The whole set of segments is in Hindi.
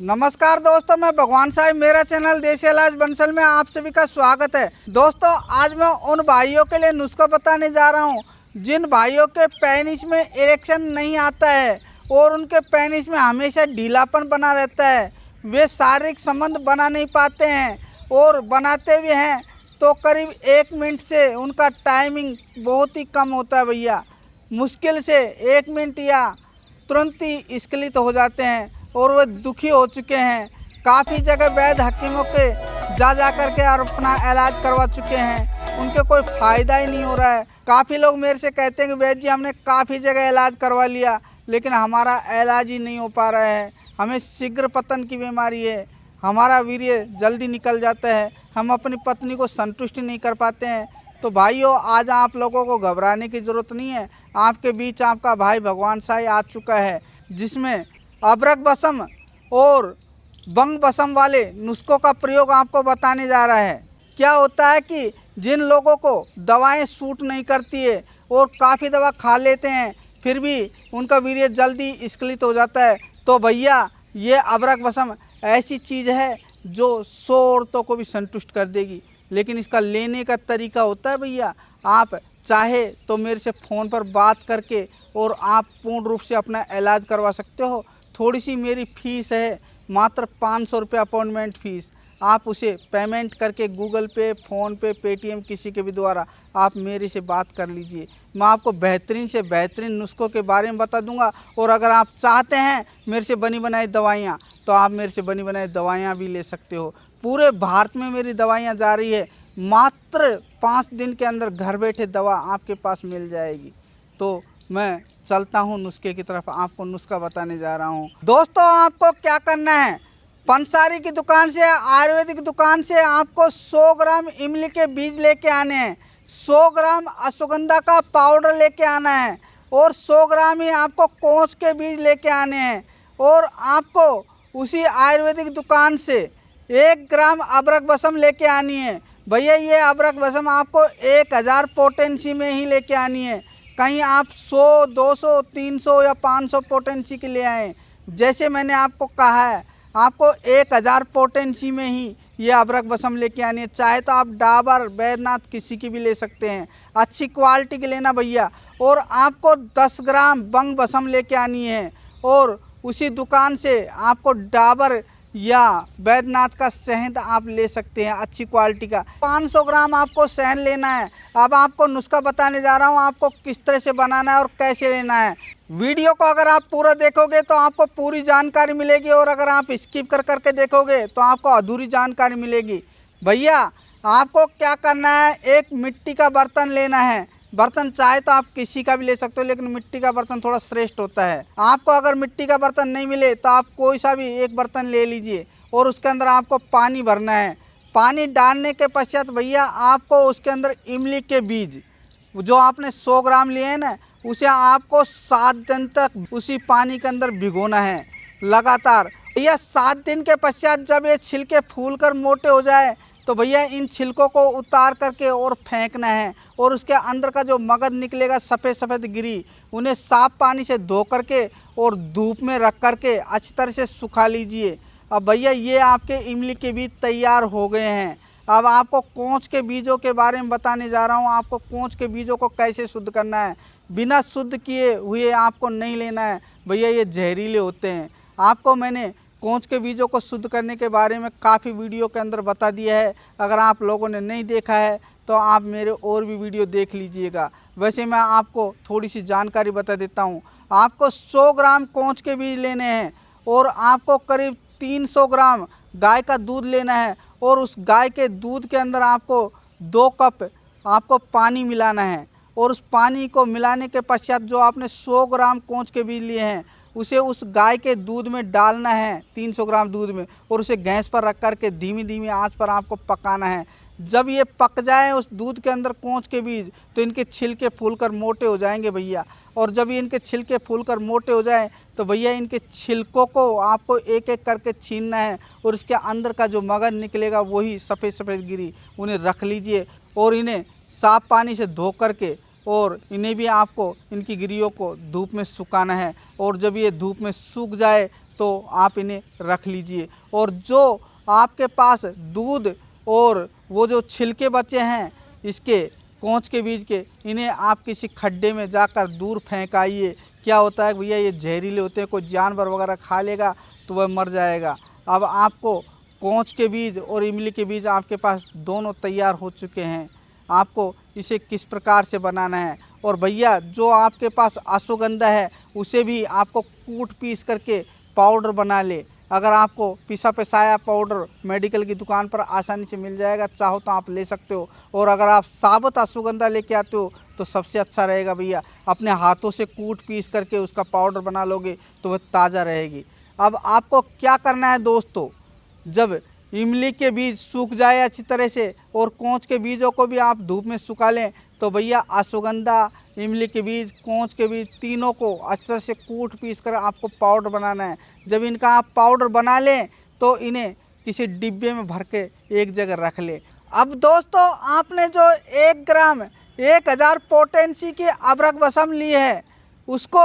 नमस्कार दोस्तों, मैं भगवान साहब, मेरा चैनल देसी इलाज बंसल में आप सभी का स्वागत है। दोस्तों, आज मैं उन भाइयों के लिए नुस्खा बताने जा रहा हूं जिन भाइयों के पेनिस में इरेक्शन नहीं आता है और उनके पेनिस में हमेशा ढीलापन बना रहता है। वे शारीरिक संबंध बना नहीं पाते हैं और बनाते भी हैं तो करीब 1 मिनट से उनका टाइमिंग बहुत ही कम होता है भैया। मुश्किल से 1 मिनट या तुरंत ही स्खलित हो जाते हैं और वे दुखी हो चुके हैं। काफ़ी जगह वैद्य हकीमों के जा कर के और अपना इलाज करवा चुके हैं, उनके कोई फ़ायदा ही नहीं हो रहा है। काफ़ी लोग मेरे से कहते हैं कि वैद्य जी, हमने काफ़ी जगह इलाज करवा लिया लेकिन हमारा इलाज ही नहीं हो पा रहा है। हमें शीघ्र पतन की बीमारी है, हमारा वीर्य जल्दी निकल जाता है, हम अपनी पत्नी को संतुष्ट नहीं कर पाते हैं। तो भाइयों, आज आप लोगों को घबराने की ज़रूरत नहीं है। आपके बीच आपका भाई भगवान साई आ चुका है, जिसमें अबरक बसम और बंग बसम वाले नुस्खों का प्रयोग आपको बताने जा रहा है। क्या होता है कि जिन लोगों को दवाएं सूट नहीं करती है और काफ़ी दवा खा लेते हैं फिर भी उनका वीर्य जल्दी स्खलित हो जाता है, तो भैया ये अबरक बसम ऐसी चीज़ है जो 100 औरतों को भी संतुष्ट कर देगी। लेकिन इसका लेने का तरीका होता है भैया, आप चाहे तो मेरे से फ़ोन पर बात करके और आप पूर्ण रूप से अपना इलाज करवा सकते हो। थोड़ी सी मेरी फ़ीस है, मात्र 500 रुपये अपॉइंटमेंट फ़ीस। आप उसे पेमेंट करके गूगल पे, फ़ोन पे, पेटीएम किसी के भी द्वारा आप मेरे से बात कर लीजिए। मैं आपको बेहतरीन से बेहतरीन नुस्खों के बारे में बता दूंगा। और अगर आप चाहते हैं मेरे से बनी बनाई दवाइयाँ, तो आप मेरे से बनी बनाई दवाइयाँ भी ले सकते हो। पूरे भारत में मेरी दवाइयाँ जा रही है, मात्र 5 दिन के अंदर घर बैठे दवा आपके पास मिल जाएगी। तो मैं चलता हूँ नुस्खे की तरफ, आपको नुस्खा बताने जा रहा हूँ। दोस्तों, आपको क्या करना है, पंसारी की दुकान से, आयुर्वेदिक दुकान से आपको 100 ग्राम इमली के बीज लेके आने हैं, 100 ग्राम अश्वगंधा का पाउडर लेके आना है और 100 ग्राम ही आपको कोंच के बीज लेके आने हैं। और आपको उसी आयुर्वेदिक दुकान से 1 ग्राम अबरक बसम लेके आनी है। भैया, ये अबरक बसम आपको 1000 पोटेंसी में ही लेके आनी है। कहीं आप 100, 200, 300 या 500 पोटेंसी के ले आएँ। जैसे मैंने आपको कहा है, आपको 1000 पोटेंसी में ही ये अबरक बसम लेके आनी है। चाहे तो आप डाबर, बैद्यनाथ किसी की भी ले सकते हैं, अच्छी क्वालिटी की लेना भैया। और आपको 10 ग्राम बंग बसम लेके आनी है और उसी दुकान से आपको डाबर या बैद्यनाथ का शहद आप ले सकते हैं, अच्छी क्वालिटी का। 500 ग्राम आपको शहद लेना है। अब आपको नुस्खा बताने जा रहा हूँ, आपको किस तरह से बनाना है और कैसे लेना है। वीडियो को अगर आप पूरा देखोगे तो आपको पूरी जानकारी मिलेगी और अगर आप स्किप कर करके देखोगे तो आपको अधूरी जानकारी मिलेगी। भैया, आपको क्या करना है, एक मिट्टी का बर्तन लेना है। बर्तन चाहे तो आप किसी का भी ले सकते हो, लेकिन मिट्टी का बर्तन थोड़ा श्रेष्ठ होता है। आपको अगर मिट्टी का बर्तन नहीं मिले तो आप कोई सा भी एक बर्तन ले लीजिए और उसके अंदर आपको पानी भरना है। पानी डालने के पश्चात भैया आपको उसके अंदर इमली के बीज जो आपने 100 ग्राम लिए हैं ना, उसे आपको 7 दिन तक उसी पानी के अंदर भिगोना है लगातार। भैया 7 दिन के पश्चात जब ये छिलके फूल कर मोटे हो जाए तो भैया इन छिलकों को उतार करके और फेंकना है और उसके अंदर का जो मगज निकलेगा, सफ़ेद सफ़ेद गिरी, उन्हें साफ पानी से धो करके और धूप में रख करके अच्छी तरह से सुखा लीजिए। अब भैया ये आपके इमली के बीज तैयार हो गए हैं। अब आपको कोंच के बीजों के बारे में बताने जा रहा हूँ। आपको कोंच के बीजों को कैसे शुद्ध करना है। बिना शुद्ध किए हुए आपको नहीं लेना है भैया, ये जहरीले होते हैं। आपको मैंने कोंच के बीजों को शुद्ध करने के बारे में काफ़ी वीडियो के अंदर बता दिया है। अगर आप लोगों ने नहीं देखा है तो आप मेरे और भी वीडियो देख लीजिएगा। वैसे मैं आपको थोड़ी सी जानकारी बता देता हूँ। आपको 100 ग्राम कोंच के बीज लेने हैं और आपको करीब 300 ग्राम गाय का दूध लेना है और उस गाय के दूध के अंदर आपको 2 कप आपको पानी मिलाना है और उस पानी को मिलाने के पश्चात जो आपने 100 ग्राम कोंच के बीज लिए हैं उसे उस गाय के दूध में डालना है, 300 ग्राम दूध में, और उसे गैस पर रख कर के धीमी धीमी आंच पर आपको पकाना है। जब ये पक जाए उस दूध के अंदर कोंच के बीज, तो इनके छिलके फूलकर मोटे हो जाएंगे भैया। और जब ये इनके छिलके फूलकर मोटे हो जाए तो भैया इनके छिलकों को आपको एक एक करके छीनना है और इसके अंदर का जो मगज निकलेगा वही सफ़ेद सफ़ेद गिरी, उन्हें रख लीजिए और इन्हें साफ पानी से धो करके और इन्हें भी आपको इनकी गिरियों को धूप में सुखाना है। और जब ये धूप में सूख जाए तो आप इन्हें रख लीजिए। और जो आपके पास दूध और वो जो छिलके बचे हैं इसके कोंच के बीज के, इन्हें आप किसी खड्डे में जाकर दूर फेंक आइए। क्या होता है भैया, ये जहरीले होते हैं, कोई जानवर वगैरह खा लेगा तो वह मर जाएगा। अब आपको कोंच के बीज और इमली के बीज आपके पास दोनों तैयार हो चुके हैं। आपको इसे किस प्रकार से बनाना है। और भैया जो आपके पास अश्वगंधा है उसे भी आपको कूट पीस करके पाउडर बना ले। अगर आपको पिसा पिसाया पाउडर मेडिकल की दुकान पर आसानी से मिल जाएगा, चाहो तो आप ले सकते हो। और अगर आप साबुत अश्वगंधा लेके आते हो तो सबसे अच्छा रहेगा भैया, अपने हाथों से कूट पीस करके उसका पाउडर बना लोगे तो वह ताज़ा रहेगी। अब आपको क्या करना है दोस्तों, जब इमली के बीज सूख जाए अच्छी तरह से और कोंच के बीजों को भी आप धूप में सुखा लें, तो भैया अश्वगंधा, इमली के बीज, कोंच के बीज, तीनों को अच्छी तरह से कूट पीस कर आपको पाउडर बनाना है। जब इनका आप पाउडर बना लें तो इन्हें किसी डिब्बे में भर के एक जगह रख लें। अब दोस्तों आपने जो 1 ग्राम 1000 पोटेंसी की अबरक बसम ली है उसको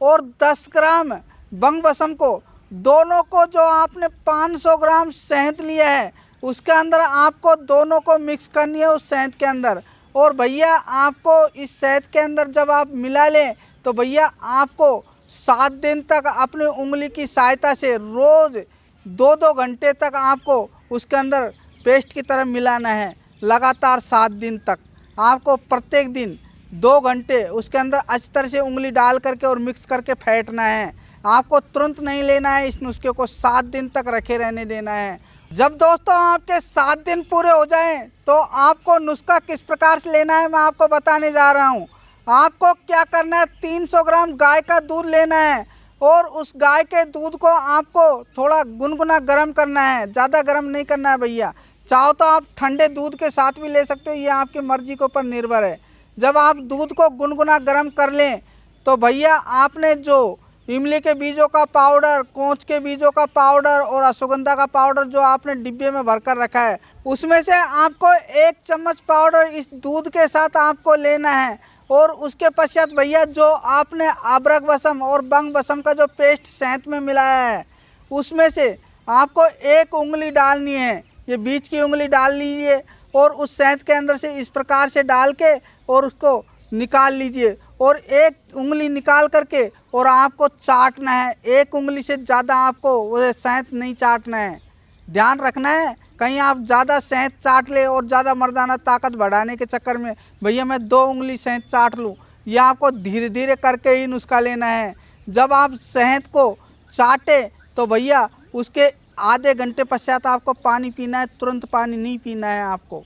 और 10 ग्राम बंग बसम को, दोनों को जो आपने 500 ग्राम शहद लिया है उसके अंदर आपको दोनों को मिक्स करनी है उस शहद के अंदर। और भैया आपको इस शहद के अंदर जब आप मिला लें तो भैया आपको 7 दिन तक अपनी उंगली की सहायता से रोज़ 2-2 घंटे तक आपको उसके अंदर पेस्ट की तरह मिलाना है। लगातार 7 दिन तक आपको प्रत्येक दिन 2 घंटे उसके अंदर अच्छी तरह से उंगली डाल करके और मिक्स करके फेंटना है। आपको तुरंत नहीं लेना है, इस नुस्खे को 7 दिन तक रखे रहने देना है। जब दोस्तों आपके 7 दिन पूरे हो जाएं तो आपको नुस्खा किस प्रकार से लेना है मैं आपको बताने जा रहा हूं। आपको क्या करना है, 300 ग्राम गाय का दूध लेना है और उस गाय के दूध को आपको थोड़ा गुनगुना गर्म करना है, ज़्यादा गर्म नहीं करना है भैया। चाहो तो आप ठंडे दूध के साथ भी ले सकते हो, ये आपकी मर्जी के ऊपर निर्भर है। जब आप दूध को गुनगुना गर्म कर लें तो भैया आपने जो इमली के बीजों का पाउडर, कोंच के बीजों का पाउडर और अश्वगंधा का पाउडर जो आपने डिब्बे में भरकर रखा है उसमें से आपको 1 चम्मच पाउडर इस दूध के साथ आपको लेना है। और उसके पश्चात भैया जो आपने अबरक बसम और बंग बसम का जो पेस्ट शहद में मिलाया है उसमें से आपको 1 उंगली डालनी है, ये बीच की उंगली डाल लीजिए और उस शहद के अंदर से इस प्रकार से डाल के और उसको निकाल लीजिए। और 1 उंगली निकाल करके और आपको चाटना है, 1 उंगली से ज़्यादा आपको वो शहद नहीं चाटना है। ध्यान रखना है कहीं आप ज़्यादा शहद चाट ले और ज़्यादा मर्दाना ताकत बढ़ाने के चक्कर में भैया मैं 2 उंगली शहद चाट लूँ, यह आपको धीरे धीरे करके ही नुस्खा लेना है। जब आप शहद को चाटे तो भैया उसके आधे घंटे पश्चात आपको पानी पीना है, तुरंत पानी नहीं पीना है आपको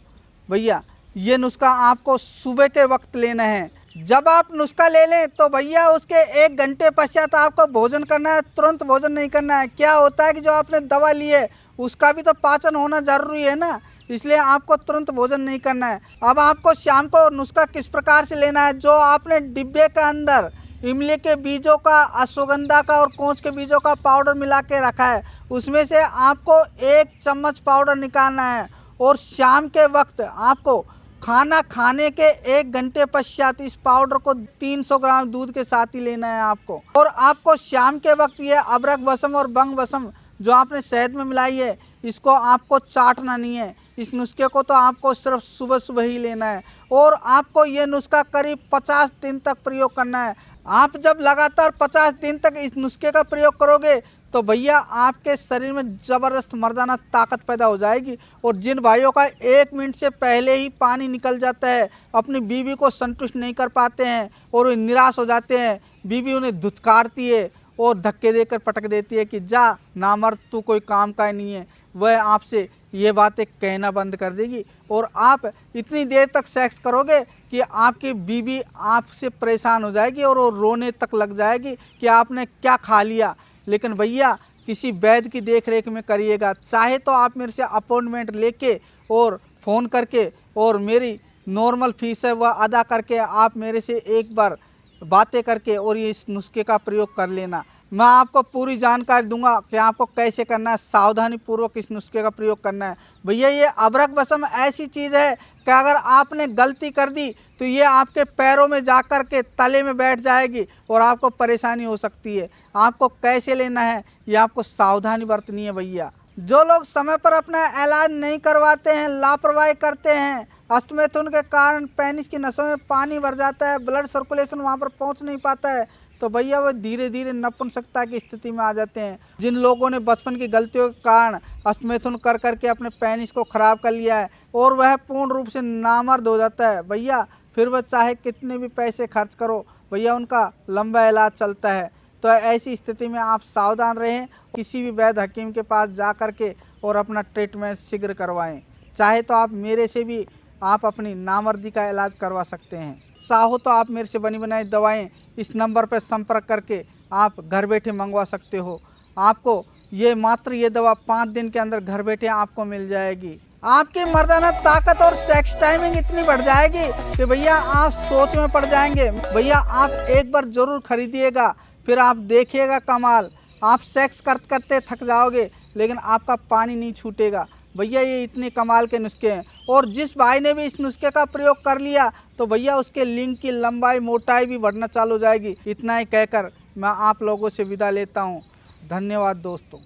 भैया। ये नुस्खा आपको सुबह के वक्त लेना है। जब आप नुस्खा ले लें तो भैया उसके 1 घंटे पश्चात आपको भोजन करना है, तुरंत भोजन नहीं करना है। क्या होता है कि जो आपने दवा ली है उसका भी तो पाचन होना जरूरी है ना, इसलिए आपको तुरंत भोजन नहीं करना है। अब आपको शाम को नुस्खा किस प्रकार से लेना है, जो आपने डिब्बे के अंदर इमली के बीजों का, अश्वगंधा का और कोंच के बीजों का पाउडर मिला के रखा है उसमें से आपको 1 चम्मच पाउडर निकालना है। और शाम के वक्त आपको खाना खाने के 1 घंटे पश्चात इस पाउडर को 300 ग्राम दूध के साथ ही लेना है आपको। और आपको शाम के वक्त ये अबरक बसम और बंग बसम जो आपने शहद में मिलाई है इसको आपको चाटना नहीं है। इस नुस्खे को तो आपको सिर्फ सुबह सुबह ही लेना है। और आपको ये नुस्खा करीब 50 दिन तक प्रयोग करना है। आप जब लगातार 50 दिन तक इस नुस्खे का प्रयोग करोगे तो भैया आपके शरीर में ज़बरदस्त मर्दाना ताकत पैदा हो जाएगी। और जिन भाइयों का 1 मिनट से पहले ही पानी निकल जाता है, अपनी बीवी को संतुष्ट नहीं कर पाते हैं और वे निराश हो जाते हैं, बीवी उन्हें धुतकारती है और धक्के देकर पटक देती है कि जा नामर्द, तू कोई काम का नहीं है, वह आपसे ये बातें कहना बंद कर देगी। और आप इतनी देर तक सेक्स करोगे कि आपकी बीवी आपसे परेशान हो जाएगी और वो रोने तक लग जाएगी कि आपने क्या खा लिया। लेकिन भैया किसी वैद्य की देख रेख में करिएगा। चाहे तो आप मेरे से अपॉइंटमेंट लेके और फ़ोन करके और मेरी नॉर्मल फीस है वह अदा करके आप मेरे से एक बार बातें करके और ये इस नुस्खे का प्रयोग कर लेना। मैं आपको पूरी जानकारी दूंगा कि आपको कैसे करना है, सावधानी पूर्वक इस नुस्खे का प्रयोग करना है। भैया ये अबरक बसम ऐसी चीज़ है कि अगर आपने गलती कर दी तो ये आपके पैरों में जा कर के तले में बैठ जाएगी और आपको परेशानी हो सकती है। आपको कैसे लेना है ये आपको सावधानी बरतनी है भैया। जो लोग समय पर अपना इलाज नहीं करवाते हैं, लापरवाही करते हैं, अष्टमैथुन के कारण पेनिस की नसों में पानी भर जाता है, ब्लड सर्कुलेशन वहाँ पर पहुँच नहीं पाता है, तो भैया वो धीरे धीरे नपुंसकता की स्थिति में आ जाते हैं। जिन लोगों ने बचपन की गलतियों के कारण अष्टमैथुन कर करके अपने पेनिस को खराब कर लिया है और वह पूर्ण रूप से नामर्द हो जाता है भैया, फिर वह चाहे कितने भी पैसे खर्च करो भैया उनका लंबा इलाज चलता है। तो ऐसी स्थिति में आप सावधान रहें, किसी भी वैद्य हकीम के पास जा कर के और अपना ट्रीटमेंट शीघ्र करवाएं। चाहे तो आप मेरे से भी आप अपनी नामर्दी का इलाज करवा सकते हैं। चाहो तो आप मेरे से बनी बनाई दवाएं इस नंबर पर संपर्क करके आप घर बैठे मंगवा सकते हो। आपको ये दवा 5 दिन के अंदर घर बैठे आपको मिल जाएगी। आपकी मर्दाना ताकत और सेक्स टाइमिंग इतनी बढ़ जाएगी कि भैया आप सोच में पड़ जाएंगे। भैया आप एक बार जरूर खरीदिएगा, फिर आप देखिएगा कमाल। आप सेक्स करते करते थक जाओगे लेकिन आपका पानी नहीं छूटेगा। भैया ये इतने कमाल के नुस्खे हैं और जिस भाई ने भी इस नुस्खे का प्रयोग कर लिया तो भैया उसके लिंग की लंबाई मोटाई भी बढ़ना चालू हो जाएगी। इतना ही कहकर मैं आप लोगों से विदा लेता हूँ। धन्यवाद दोस्तों।